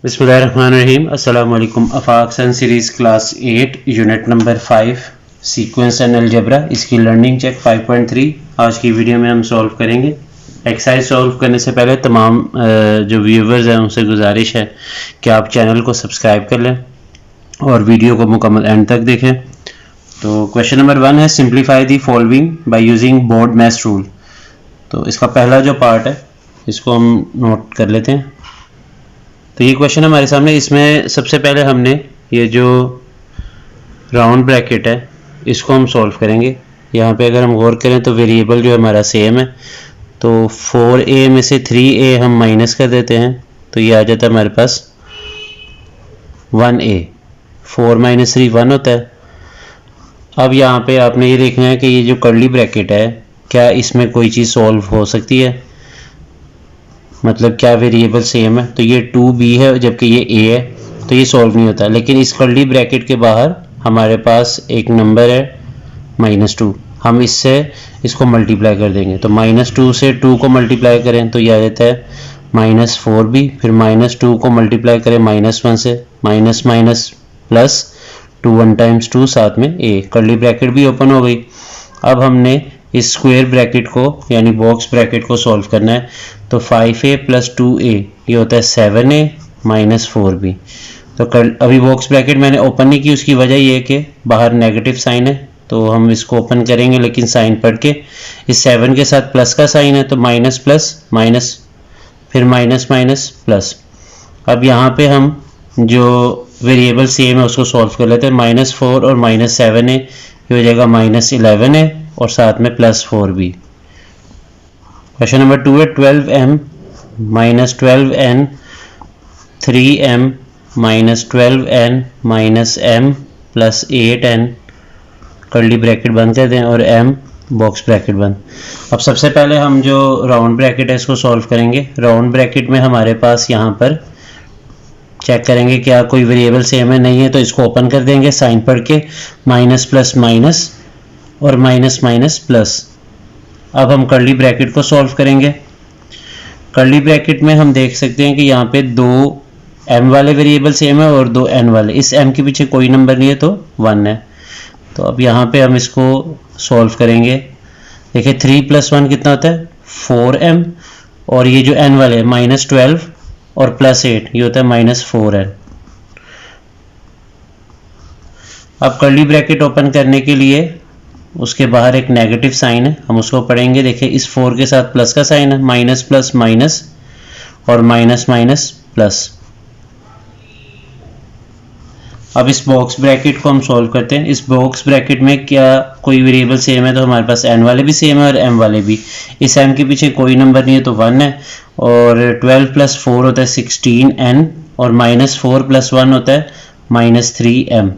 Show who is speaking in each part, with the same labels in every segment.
Speaker 1: बिस्मिल्लाहिर्रहमानिर्रहीम। अस्सलाम वालेकुम। Afaq science series class 8 unit number 5 sequence and algebra, इसकी लर्निंग चेक 5.3 आज की वीडियो में हम सॉल्व करेंगे। एक्सरसाइज सॉल्व करने से पहले तमाम जो व्यूवर्स हैं उनसे गुजारिश है कि आप चैनल को सब्सक्राइब कर लें और वीडियो को मुकम्मल एंड तक देखें। तो क्वेश्चन नंबर 1 है simplify the following by using board math rule. तो इसका पहला जो पार्ट है इसको हम नोट कर लेते हैं। तो ये क्वेश्चन हमारे सामने, इसमें सबसे पहले हमने ये जो राउंड ब्रैकेट है इसको हम सॉल्व करेंगे। यहाँ पे अगर हम गौर करें तो वेरिएबल जो हमारा सेम है, तो 4a में से 3a हम माइनस कर देते हैं तो ये आ जाता है हमारे पास 1a। 4 - 3 1 होता है। अब यहाँ पे आपने ये देखना है कि ये जो कर्ली ब्रैकेट है क्या इसमें कोई चीज़ सॉल्व हो सकती है, मतलब क्या वेरिएबल सेम है। तो ये 2b है जबकि ये a है, तो ये सॉल्व नहीं होता। लेकिन इस कर्ली ब्रैकेट के बाहर हमारे पास एक नंबर है -2, हम इससे इसको मल्टीप्लाई कर देंगे। तो -2 से 2 को मल्टीप्लाई करें तो यह आ जाता है -4b, फिर -2 को मल्टीप्लाई करें -1 से, माइनस माइनस प्लस 2 1 टाइम्स 2 साथ में a, कर्ली ब्रैकेट भी ओपन हो गई। अब हमने इस स्क्वायर ब्रैकेट को यानी बॉक्स ब्रैकेट को सॉल्व करना है। तो 5a + 2a ये होता है 7a - 4b। तो अभी बॉक्स ब्रैकेट मैंने ओपन नहीं की, उसकी वजह ये है कि बाहर नेगेटिव साइन है, तो हम इसको ओपन करेंगे लेकिन साइन पढ़ के। इस 7 के साथ प्लस का साइन है तो माइनस प्लस माइनस, फिर माइनस माइनस प्लस। अब यहाँ पे हम जो वेरिएबल सेम है उसको सॉल्व कर लेते हैं। -4 और -7a ये हो जाएगा -11a और साथ में +4b। क्वेश्चन नंबर 2 है 12m - 12n 3m - 12n - m + 8n curly bracket बंद कर दें और m बॉक्स ब्रैकेट बंद। अब सबसे पहले हम जो राउंड ब्रैकेट है इसको सॉल्व करेंगे। राउंड ब्रैकेट में हमारे पास यहाँ पर चेक करेंगे क्या कोई वेरिएबल सेम है, नहीं है तो इसको ओपन कर देंगे साइन पढ़ के, माइनस प्लस माइनस और माइनस माइनस प्लस। अब हम कर्ली ब्रैकेट को सॉल्व करेंगे। कर्ली ब्रैकेट में हम देख सकते हैं कि यहाँ पे 2 m वाले वेरिएबल सेम है और 2 n वाले। इस m के पीछे कोई नंबर नहीं है तो 1 है। तो अब यहाँ पे हम इसको सॉल्व करेंगे। देखिए 3 + 1 कितना होता है 4m, और ये जो n वाले -12 और +8 ये होता है -4n। अब कर्ली ब्रैकेट ओपन करने के लिए उसके बाहर एक नेगेटिव साइन है, हम उसको पढ़ेंगे। देखिए इस 4 के साथ प्लस का साइन है, माइनस प्लस माइनस और माइनस माइनस प्लस। अब इस बॉक्स ब्रैकेट को हम सॉल्व करते हैं। इस बॉक्स ब्रैकेट में क्या कोई वेरिएबल सेम है, तो हमारे पास n वाले भी सेम है और m वाले भी। इस m के पीछे कोई नंबर नहीं है तो 1 है, और 12 + 4 होता है 16n और -4 + 1 होता है -3m।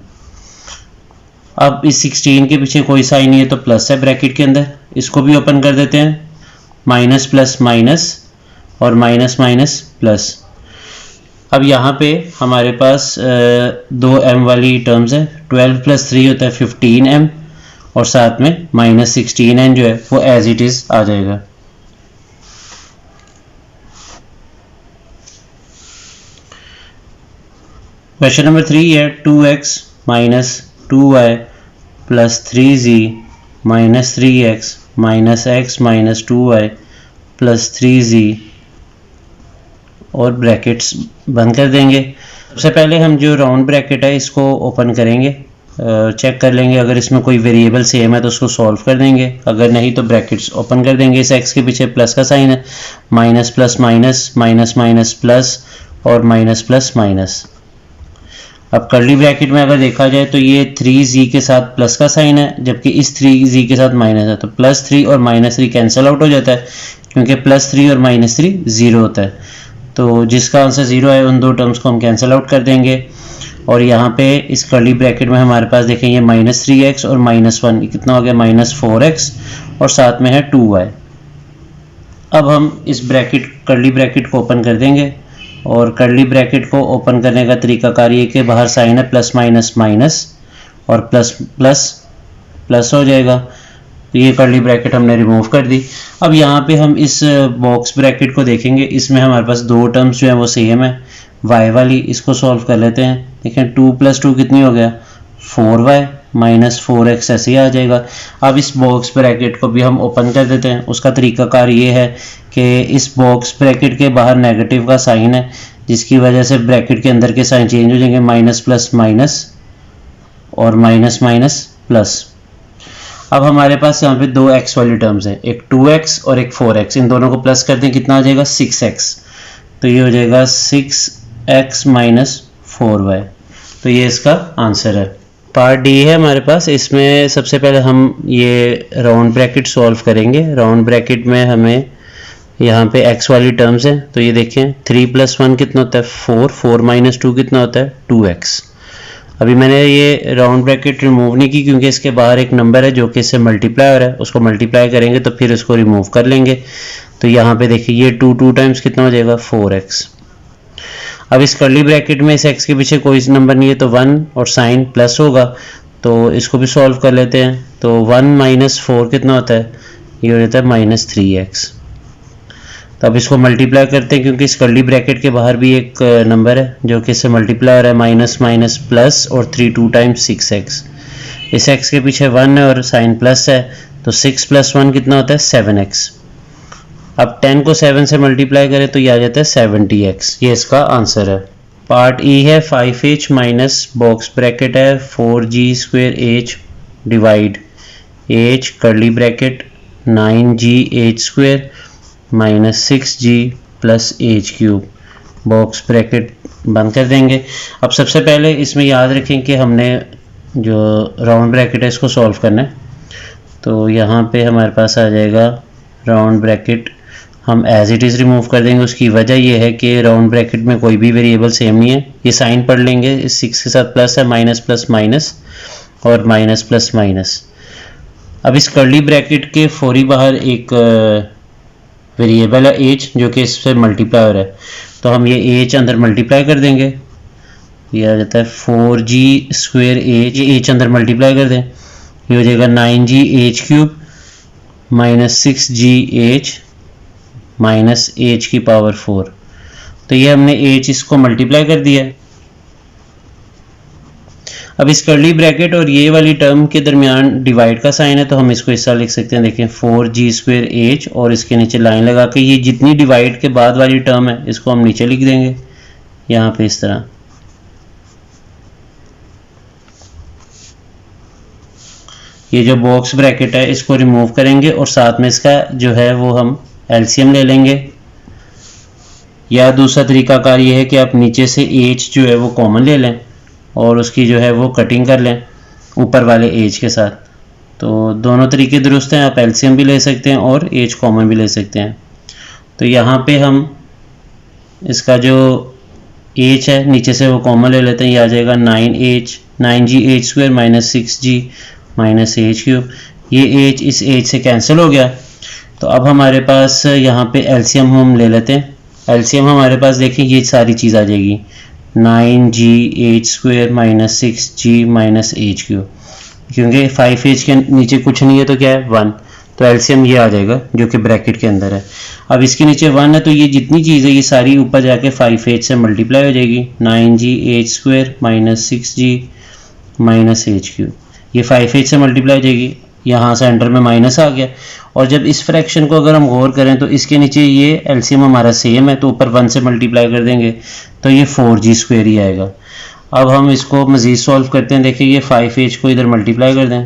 Speaker 1: अब इस 16 के पीछे कोई साइन नहीं है तो प्लस है ब्रैकेट के अंदर, इसको भी ओपन कर देते हैं। माइनस प्लस माइनस और माइनस माइनस प्लस। अब यहाँ पे हमारे पास 2m वाली टर्म्स है। 12 + 3 होता है 15m और साथ में -16n जो है वो एज इट इज आ जाएगा। क्वेश्चन नंबर 3 है 2x - 2y + 3z - 3x - x - 2y + 3z और ब्रैकेट्स बंद कर देंगे। सबसे पहले हम जो राउंड ब्रैकेट है इसको ओपन करेंगे, चेक कर लेंगे अगर इसमें कोई वेरिएबल सेम है तो उसको सॉल्व कर देंगे, अगर नहीं तो ब्रैकेट्स ओपन कर देंगे। इस x के पीछे प्लस का साइन है, minus plus minus minus minus plus और माइनस प्लस माइनस। अब कर्ली ब्रैकेट में अगर देखा जाए तो ये 3z के साथ प्लस का साइन है जबकि इस 3z के साथ माइनस है, तो +3 और -3 कैंसिल आउट हो जाता है क्योंकि +3 और -3 0 होता है। तो जिसका आंसर 0 है उन दो टर्म्स को हम कैंसिल आउट कर देंगे। और यहाँ पे इस कर्ली ब्रैकेट में हमारे पास देखें ये -3x और -1 कितना हो गया -4x और साथ में है 2y। अब हम इस कर्ली ब्रैकेट को ओपन कर देंगे, और कर्ली ब्रैकेट को ओपन करने का तरीकाकार ये कि बाहर साइन है प्लस माइनस माइनस और प्लस प्लस प्लस हो जाएगा। तो ये कर्ली ब्रैकेट हमने रिमूव कर दी। अब यहाँ पे हम इस बॉक्स ब्रैकेट को देखेंगे, इसमें हमारे पास दो टर्म्स जो हैं वो सेम है, y वाली, इसको सॉल्व कर लेते हैं। देखें 2 + 2 कितनी हो गया 4y माइनस 4x ऐसे ही आ जाएगा। अब इस बॉक्स ब्रैकेट को भी हम ओपन कर देते हैं। उसका तरीकाकार ये है कि इस बॉक्स ब्रैकेट के बाहर नेगेटिव का साइन है, जिसकी वजह से ब्रैकेट के अंदर के साइन चेंज हो जाएंगे, माइनस प्लस माइनस और माइनस माइनस प्लस। अब हमारे पास यहाँ पे दो x वाली टर्म्स हैं, एक 2x और एक 4x। इन दोनों को प्लस कर दें, कितना आ जाएगा 6x। तो ये हो जाएगा 6x माइनस 4y। तो ये इसका आंसर है। पार्ट डी है हमारे पास। इसमें सबसे पहले हम ये राउंड ब्रैकेट सॉल्व करेंगे। राउंड ब्रैकेट में हमें यहाँ पे x वाली टर्म्स हैं, तो ये देखें 3 + 1 कितना होता है 4, 4 - 2 कितना होता है 2x। अभी मैंने ये राउंड ब्रैकेट रिमूव नहीं की क्योंकि इसके बाहर एक नंबर है जो कि इससे मल्टीप्लाई हो रहा है, उसको मल्टीप्लाई करेंगे तो फिर उसको रिमूव कर लेंगे। तो यहाँ पे देखिए ये 2 टाइम्स कितना हो जाएगा 4x। अब इस कर्ली ब्रैकेट में इस x के पीछे कोई नंबर नहीं है तो 1 और साइन प्लस होगा, तो इसको भी सॉल्व कर लेते हैं। तो 1 - 4 कितना होता है, ये हो जाता है -3x। तो अब इसको मल्टीप्लाई करते हैं क्योंकि इस कर्ली ब्रैकेट के बाहर भी एक नंबर है जो कि इससे मल्टीप्लाई हो रहा है, माइनस माइनस प्लस और 3 2 टाइम्स 6x। इस x के पीछे 1 है और साइन प्लस है, तो 6 + 1 कितना होता है 7x। अब 10 को 7 से मल्टीप्लाई करें तो ये आ जाता है 70x। ये इसका आंसर है। पार्ट ई है 5h माइनस बॉक्स ब्रैकेट है 4g² h divide h curly bracket 9gh² minus 6g plus h³ box bracket बंद कर देंगे। अब सबसे पहले इसमें याद रखें कि हमने जो राउंड ब्रैकेट है इसको सॉल्व करना है। तो यहाँ पे हमारे पास आ जाएगा राउंड ब्रैकेट, हम एज इट इज़ रिमूव कर देंगे। उसकी वजह यह है कि राउंड ब्रैकेट में कोई भी वेरिएबल सेम नहीं है। ये साइन पढ़ लेंगे, इस 6 के साथ प्लस है, माइनस प्लस माइनस और माइनस प्लस माइनस। अब इस कर्ली ब्रैकेट के फौरी बाहर एक वेरिएबल है h जो कि इससे मल्टीप्लाई हो रहा है, तो हम ये h अंदर मल्टीप्लाई कर देंगे। ये आ जाता है 4g² h, ये h अंदर मल्टीप्लाई कर दें, ये हो जाएगा 9gh³ minus 6gh minus h⁴। तो ये हमने h इसको मल्टीप्लाई कर दिया है। अब इस कर्ली ब्रैकेट और ये वाली टर्म के दरमियान डिवाइड का साइन है, तो हम इसको इस तरह लिख सकते हैं। देखें 4g² h और इसके नीचे लाइन लगा के ये जितनी डिवाइड के बाद वाली टर्म है इसको हम नीचे लिख देंगे यहाँ पे इस तरह। ये जो बॉक्स ब्रैकेट है इसको रिमूव करेंगे और साथ में इसका जो है वो हम एलसीएम ले लेंगे। या दूसरा तरीकाकार ये है कि आप नीचे से h जो है वो कॉमन ले लें और उसकी जो है वो कटिंग कर लें ऊपर वाले h के साथ। तो दोनों तरीके दुरुस्त हैं, आप एलसीएम भी ले सकते हैं और h कॉमन भी ले सकते हैं। तो यहाँ पे हम इसका जो h है नीचे से वो कॉमन ले लेते हैं, ये आ जाएगा 9gh² minus 6g minus h³। ये h इस h से कैंसिल हो गया। तो अब हमारे पास यहाँ पे एलसीएम हम ले लेते हैं। एलसीएम हमारे पास देखिए ये सारी चीज़ आ जाएगी 9gh² minus 6g minus h³, क्योंकि 5h के नीचे कुछ नहीं है तो क्या है 1, तो एलसीएम ये आ जाएगा जो कि ब्रैकेट के अंदर है। अब इसके नीचे 1 है तो ये जितनी चीज़ है ये सारी ऊपर जाके 5h से मल्टीप्लाई हो जाएगी, 9gh² minus 6g minus h³। ये 5h से मल्टीप्लाई हो जाएगी, यहाँ से अंडर में माइनस आ गया। और जब इस फ्रैक्शन को अगर हम गौर करें तो इसके नीचे ये एलसीएम हमारा सेम है, तो ऊपर 1 से मल्टीप्लाई कर देंगे तो ये 4g² ही आएगा। अब हम इसको मज़ीद सॉल्व करते हैं। देखिए ये 5h को इधर मल्टीप्लाई कर दें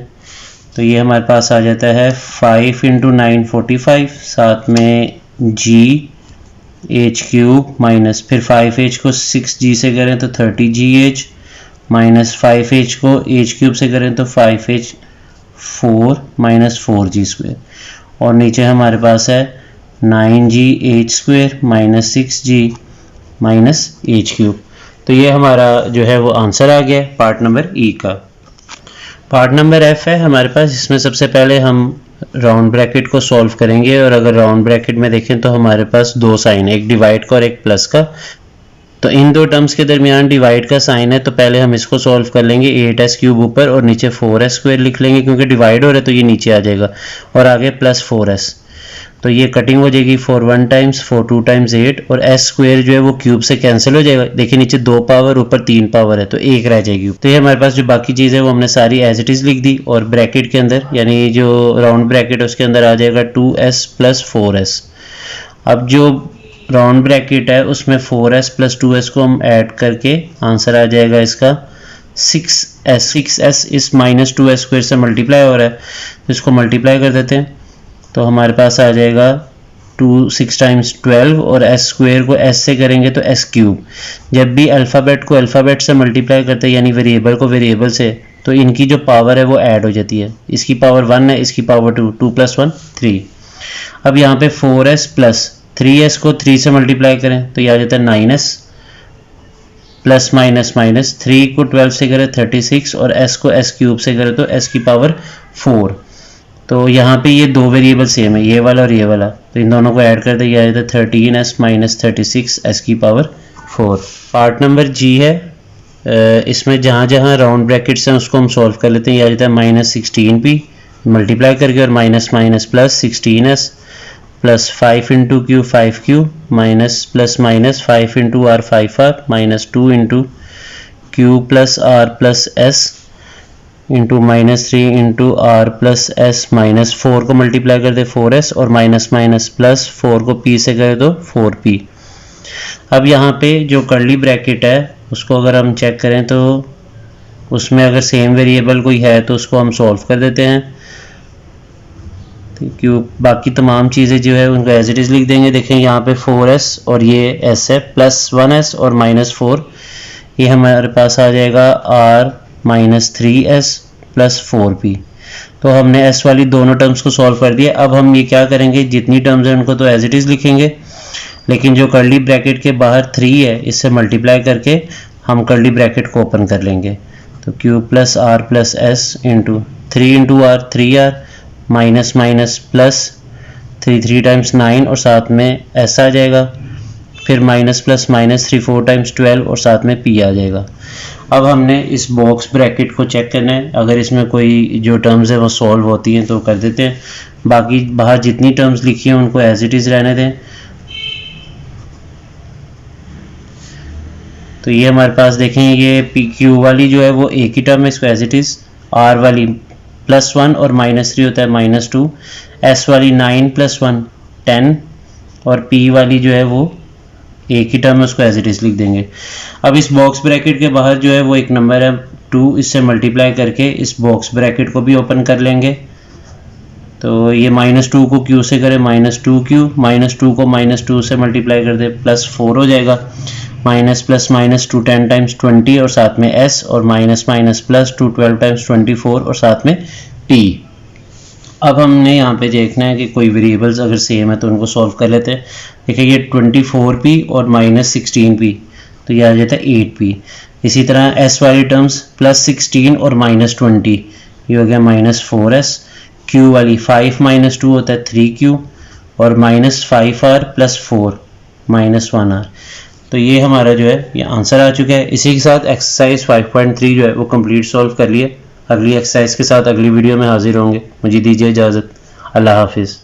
Speaker 1: तो ये हमारे पास आ जाता है 5 × 9 45, साथ में gh³ माइनस फिर 5h को 6g से करें तो 30gh माइनस 5h को h³ से करें तो 5h4 माइनस 4g² और नीचे हमारे पास है 9gh² minus 6g minus h³। तो ये हमारा जो है वो आंसर आ गया पार्ट नंबर ई का। पार्ट नंबर एफ है हमारे पास। इसमें सबसे पहले हम राउंड ब्रैकेट को सॉल्व करेंगे और अगर राउंड ब्रैकेट में देखें तो हमारे पास दो साइन है, एक डिवाइड का और एक प्लस का। तो इन दो टर्म्स के दरमियान डिवाइड का साइन है, तो पहले हम इसको सॉल्व कर लेंगे। 8s³ ऊपर और नीचे 4s² लिख लेंगे क्योंकि डिवाइड हो रहा है तो ये नीचे आ जाएगा और आगे प्लस 4s। तो ये कटिंग हो जाएगी 4 1 टाइम्स 4 2 टाइम्स 8 और एस स्क्वायर जो है वो क्यूब से कैंसिल हो जाएगा। देखिए नीचे 2 पावर ऊपर 3 पावर है तो 1 रह जाएगी। तो ये हमारे पास जो बाकी चीज़ है वो हमने सारी एज इट इज़ लिख दी और ब्रैकेट के अंदर यानी जो राउंड ब्रैकेट है उसके अंदर आ जाएगा 2s प्लस 4s। अब जो राउंड ब्रैकेट है उसमें 4s प्लस 2s को हम ऐड करके आंसर आ जाएगा इसका 6s। 6s इस माइनस 2s स्क्वायर से मल्टीप्लाई हो रहा है तो इसको मल्टीप्लाई कर देते हैं तो हमारे पास आ जाएगा 2 6 टाइम्स 12 और s स्क्वायर को s से करेंगे तो s क्यूब। जब भी अल्फ़ाबेट को अल्फ़ाबेट से मल्टीप्लाई करते हैं यानी वेरिएबल को वेरिएबल से तो इनकी जो पावर है वो ऐड हो जाती है। इसकी पावर 1 है, इसकी पावर 2, 2 + 1 3। अब यहाँ पे 4s प्लस 3s को 3 से मल्टीप्लाई करें तो ये आ जाता है 9s प्लस माइनस माइनस 3 को 12 से करें 36 और s को s क्यूब से करें तो s की पावर 4। तो यहाँ पे ये दो वेरिएबल सेम है, ये वाला और ये वाला, तो इन दोनों को ऐड कर दे ये आ जाता है 13s माइनस 36 s की पावर 4। पार्ट नंबर जी है, इसमें जहाँ जहाँ राउंड ब्रैकेट्स हैं उसको हम सॉल्व कर लेते हैं। ये आ जाता है माइनस 16p मल्टीप्लाई करके और minus minus plus 16s plus 5 into Q 5q minus plus minus 5 into R 5r minus 2 into Q plus R plus S into minus 3 into R plus S minus 4 को multiply कर दे 4s और minus minus plus 4 को p से कर दो 4p। अब यहाँ पे जो कर्ली ब्रैकेट है उसको अगर हम चेक करें तो उसमें अगर सेम वेरिएबल कोई है तो उसको हम सॉल्व कर देते हैं। क्यों बाकी तमाम चीज़ें जो है उनको एज इट इज़ लिख देंगे। देखें यहाँ पे 4s और ये s है प्लस 1s और माइनस 4, ये हमारे पास आ जाएगा r minus 3s plus 4p। तो हमने s वाली दोनों टर्म्स को सॉल्व कर दिया। अब हम ये क्या करेंगे, जितनी टर्म्स हैं उनको तो एज इट इज़ लिखेंगे, लेकिन जो कर्ली ब्रैकेट के बाहर 3 है इससे मल्टीप्लाई करके हम कर्ली ब्रैकेट को ओपन कर लेंगे। तो q plus R plus S into 3 into R 3r minus minus plus 3 times 9 और साथ में s आ जाएगा, फिर माइनस प्लस माइनस 3 4 टाइम्स 12 और साथ में p आ जाएगा। अब हमने इस बॉक्स ब्रैकेट को चेक करना है, अगर इसमें कोई जो टर्म्स है वो सॉल्व होती हैं तो कर देते हैं, बाकी बाहर जितनी टर्म्स लिखी हैं उनको एज इट इज़ रहने दें। तो ये हमारे पास देखें ये पी क्यू वाली जो है वो एक ही टर्म है, इसको एज इट इज़, आर वाली प्लस 1 और माइनस 3 होता है माइनस 2, एस वाली 9 प्लस 1 10 और पी वाली जो है वो एक ही टर्म है, उसको एज इट इज़ लिख देंगे। अब इस बॉक्स ब्रैकेट के बाहर जो है वो एक नंबर है 2, इससे मल्टीप्लाई करके इस बॉक्स ब्रैकेट को भी ओपन कर लेंगे। तो ये माइनस 2 को q से करें माइनस 2q, माइनस 2 को माइनस 2 से मल्टीप्लाई कर दे प्लस 4 हो जाएगा, माइनस प्लस माइनस 2 10 टाइम्स 20 और साथ में s और माइनस माइनस प्लस 2 12 टाइम्स 24 और साथ में p। अब हमने यहाँ पे देखना है कि कोई वेरिएबल्स अगर सेम है तो उनको सॉल्व कर लेते हैं। देखिए ये 24p और माइनस 16p तो ये आ जाता है 8p। इसी तरह s वाली टर्म्स प्लस 16 और माइनस 20 ये हो गया माइनस 4s, q वाली 5 माइनस 2 होता है 3q और minus 5r plus 4 minus 1r। तो ये हमारा जो है ये आंसर आ चुका है। इसी के साथ एक्सरसाइज 5.3 जो है वो कंप्लीट सॉल्व कर लिए। अगली एक्सरसाइज के साथ अगली वीडियो में हाजिर होंगे। मुझे दीजिए इजाज़त। अल्लाह हाफिज़।